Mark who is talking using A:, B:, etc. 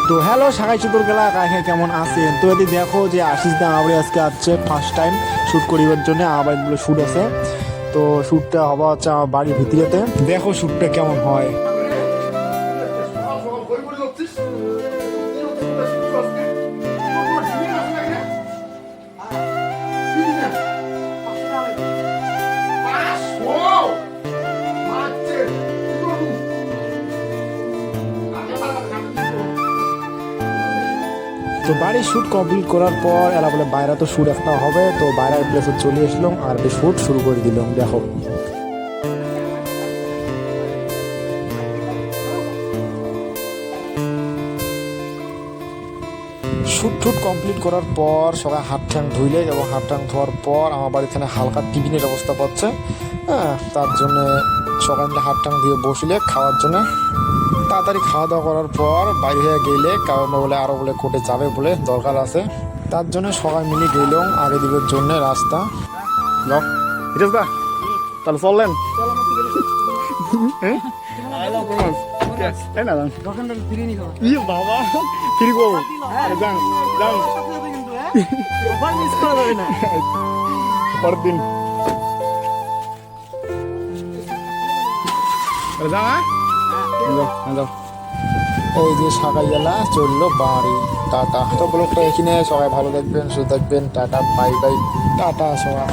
A: তো হ্যালো সাকাই চতুর গেলা কাকে কেমন আছেন? তো যদি দেখো যে আশিস দা আমরা আজকে আসছে ফার্স্ট টাইম শ্যুট করিবার জন্য আমার বলে শ্যুট আছে। তো শ্যুটটা হওয়া হচ্ছে আমার বাড়ির ভিতরেতে। দেখো শ্যুটটা কেমন হয়। তো বাড়ির শ্যুট কমপ্লিট করার পর এলা বলে বাইরে তো শ্যুট একটা হবে, তো বাইরের প্লেসে চলে আসলাম আর শ্যুট শুরু করে দিলাম। দেখো শ্যুট টুট কমপ্লিট করার পর সবাই হাত ঠ্যাং ধুইলে এবং হাত ঠ্যাং ধোয়ার পর আমার বাড়িতে হালকা টিফিনের অবস্থা পাচ্ছে। হ্যাঁ, তার জন্য সবাই মিলে হাত ঠ্যাং দিয়ে বসলে খাওয়ার জন্য তাড়াতাড়ি খাওয়া দাওয়া করার পর বাইরে হয়ে গেলে কারণ বলে আরও বলে কোর্টে যাবে বলে দরকার আছে, তার জন্য সবাই মিলে গেলাম আগে দিকের জন্য রাস্তা। দা তাহলে চললেন বাবা ফিরি করবো যান যান পরের দিন এই যে সাকাই গেলা চললো বাড়ি। টাটা। তো ব্লগটা এখানে সবাই ভালো দেখবেন, সুস্থ থাকবেন। টাটা, বাই বাই, টাটা সবাই।